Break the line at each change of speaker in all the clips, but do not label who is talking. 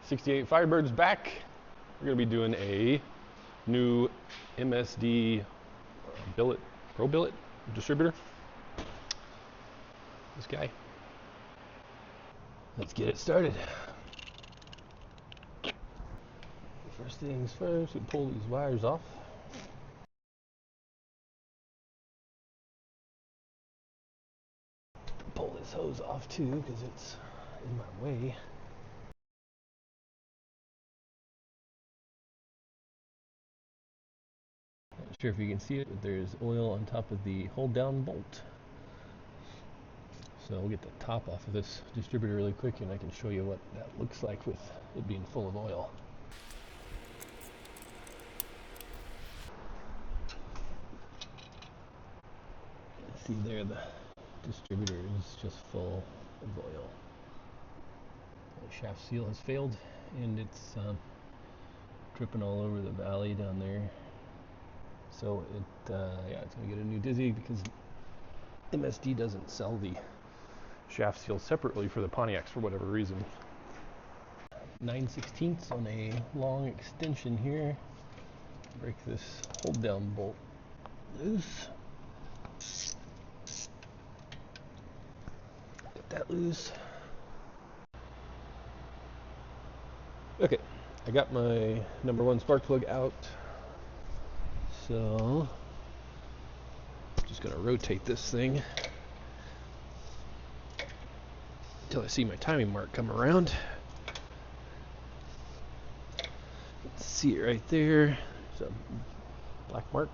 68 Firebird's back. We're going to be doing a new MSD Pro Billet Distributor. This guy. Let's get it started. First things first, we pull these wires off. Pull this hose off too because it's in my way. Not sure if you can see it, but there's oil on top of the hold down bolt. So we'll get the top off of this distributor really quick and I can show you what that looks like with it being full of oil. See there, the distributor is just full of oil. The shaft seal has failed and it's dripping all over the valley down there. So yeah, it's gonna get a new dizzy because MSD doesn't sell the shaft seal separately for the Pontiacs for whatever reason. 9/16 on a long extension here. Break this hold down bolt loose. Get that loose. Okay, I got my number 1 spark plug out. So I'm just gonna rotate this thing until I see my timing mark come around. Let's see it right there. There's a black mark.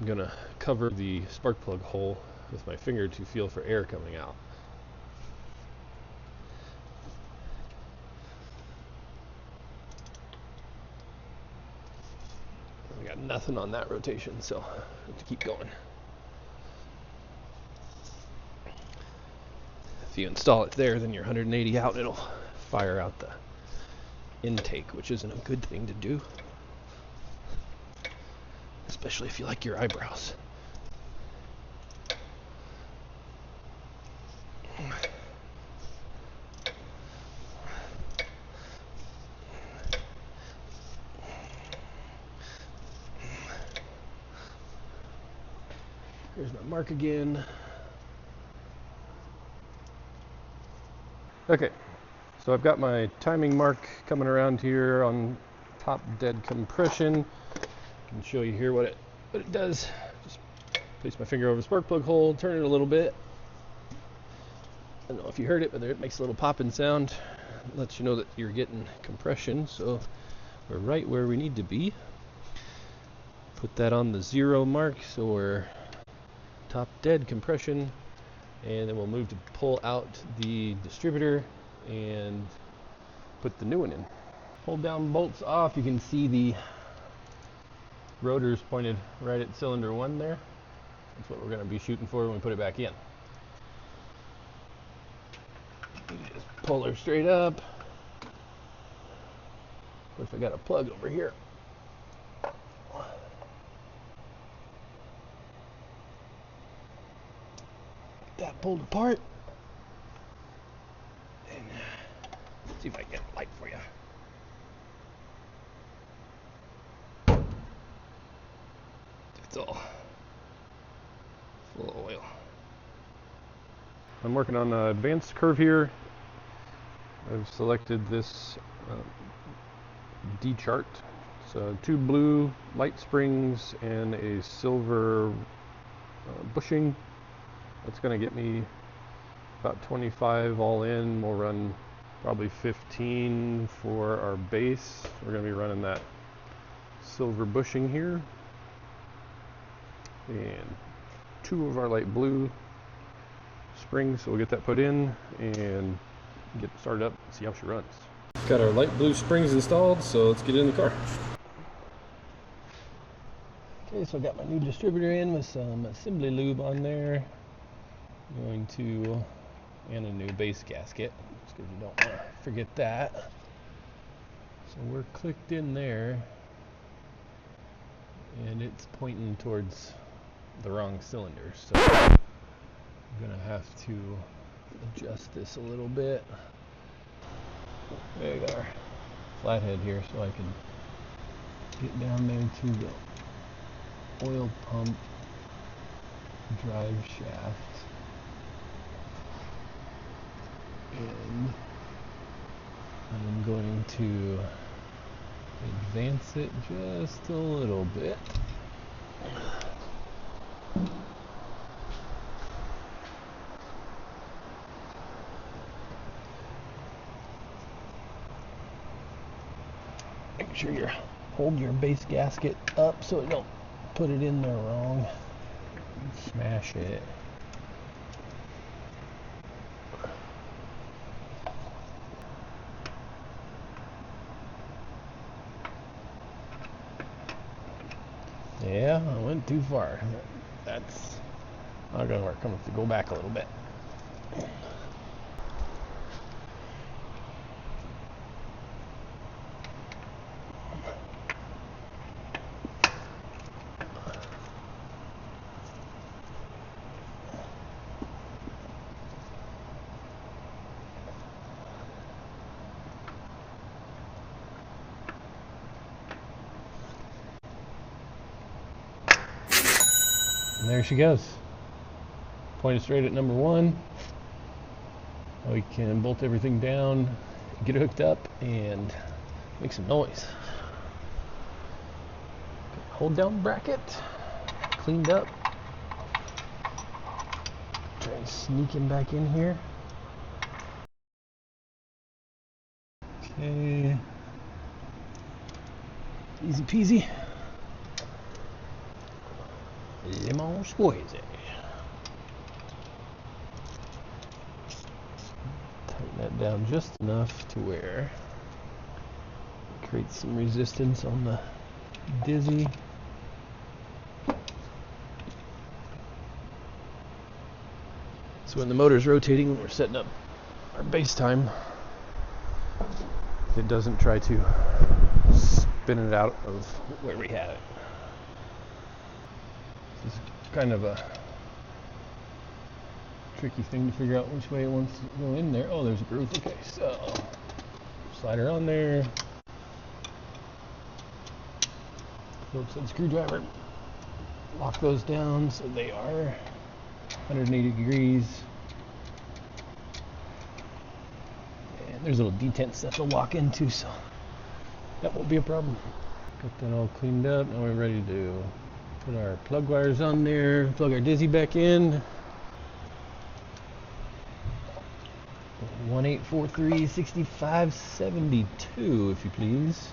I'm gonna cover the spark plug hole with my finger to feel for air coming out. I got nothing on that rotation, so I have to keep going. If you install it there, then you're 180 out, it'll fire out the intake, which isn't a good thing to do, especially if you like your eyebrows. Here's my mark again. Okay, so I've got my timing mark coming around here on top dead compression. I can show you here what it does. Just place my finger over the spark plug hole, turn it a little bit. I don't know if you heard it, but it makes a little popping sound. It lets you know that you're getting compression, so we're right where we need to be. Put that on the 0 mark, so we're top dead compression, and then we'll move to pull out the distributor and put the new one in. Hold down bolts off. You can see the rotors pointed right at cylinder 1 there. That's what we're going to be shooting for when we put it back in. Just pull her straight up. Of course, I got a plug over here. That pulled apart, and see if I can get a light for you. It's all full of oil. I'm working on an advanced curve here. I've selected this D chart. So 2 blue light springs and a silver bushing. That's going to get me about 25 all in. We'll run probably 15 for our base. We're going to be running that silver bushing here. And 2 of our light blue springs. So we'll get that put in and get it started up and see how she runs. Got our light blue springs installed, so let's get in the car. Okay, so I got my new distributor in with some assembly lube on there. Going to, and a new base gasket, just because you don't want to forget that. So we're clicked in there, and it's pointing towards the wrong cylinder, so I'm gonna have to adjust this a little bit. There you got our flathead here, so I can get down there to the oil pump drive shaft, and I'm going to advance it just a little bit. Make sure you hold your base gasket up so it don't put it in there wrong. Smash it. Yeah, I went too far. That's not gonna work. I'm gonna have to go back a little bit. And there she goes. Pointed straight at number one. We can bolt everything down, get it hooked up, and make some noise. Hold down bracket, cleaned up. Try and sneak him back in here. Okay. Easy peasy. Lemon squeezy. Tighten that down just enough to where it creates some resistance on the dizzy. So when the motor's rotating, when we're setting up our base time, it doesn't try to spin it out of where we had it. This is kind of a tricky thing to figure out which way it wants to go in there. Oh, there's a groove. Okay, so slide her on there. Phillips head screwdriver. Lock those down so they are 180 degrees. And there's a little detent stuff to lock into, so that won't be a problem. Got that all cleaned up. Now we're ready to put our plug wires on there, plug our dizzy back in. 1843-6572, if you please.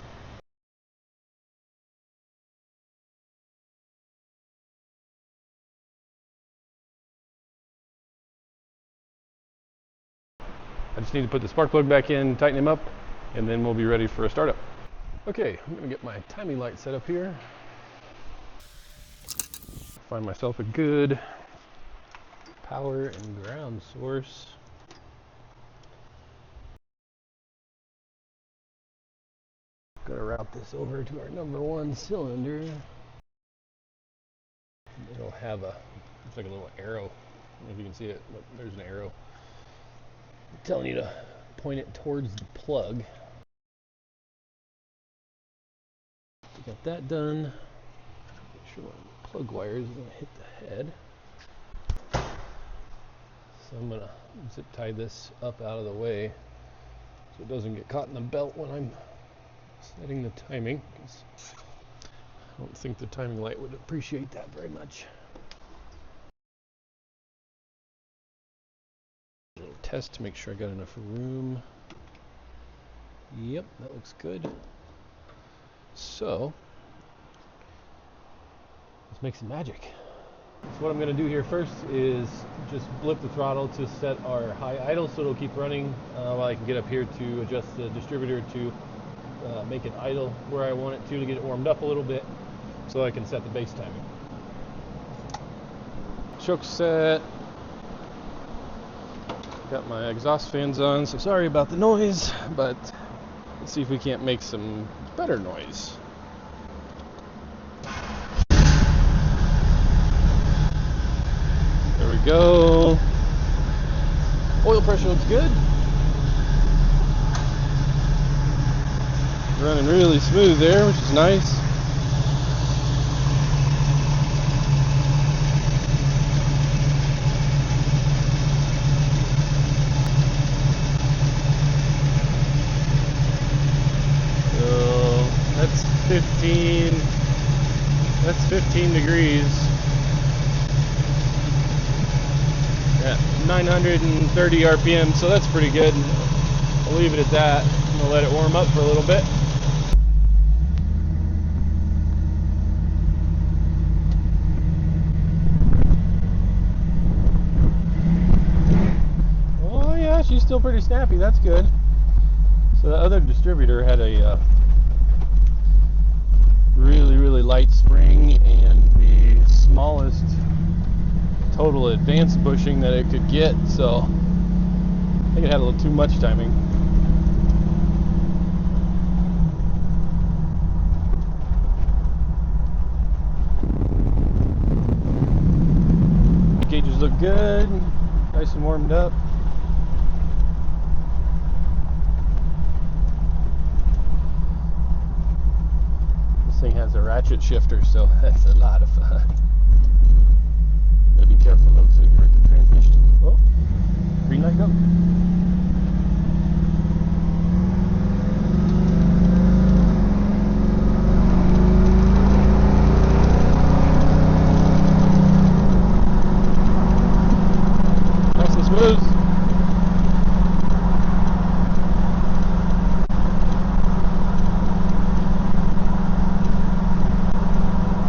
I just need to put the spark plug back in, tighten him up, and then we'll be ready for a startup. Okay, I'm going to get my timing light set up here. Find myself a good power and ground source. Gonna route this over to our number one cylinder. It'll have a, it's like a little arrow. I don't know if you can see it, but there's an arrow telling you to point it towards the plug. Got that done. Make sure my plug wire is going to hit the head. So I'm going to zip tie this up out of the way so it doesn't get caught in the belt when I'm setting the timing, because I don't think the timing light would appreciate that very much. A little test to make sure I got enough room. Yep, that looks good. So let's make some magic. So what I'm going to do here first is just blip the throttle to set our high idle so it'll keep running while I can get up here to adjust the distributor to make it idle where I want it to get it warmed up a little bit so I can set the base timing. Choke set. Got my exhaust fans on, so sorry about the noise, but let's see if we can't make some better noise. go. Oil pressure looks good. Running really smooth there, which is nice. So that's 15 degrees. At 930 RPM, so that's pretty good. I'll leave it at that. I'm gonna let it warm up for a little bit. Oh yeah, she's still pretty snappy. That's good. So the other distributor had a really light spring and the smallest total advanced bushing that it could get, so I think it had a little too much timing. Gauges look good, nice and warmed up. This thing has a ratchet shifter, so that's a lot of fun.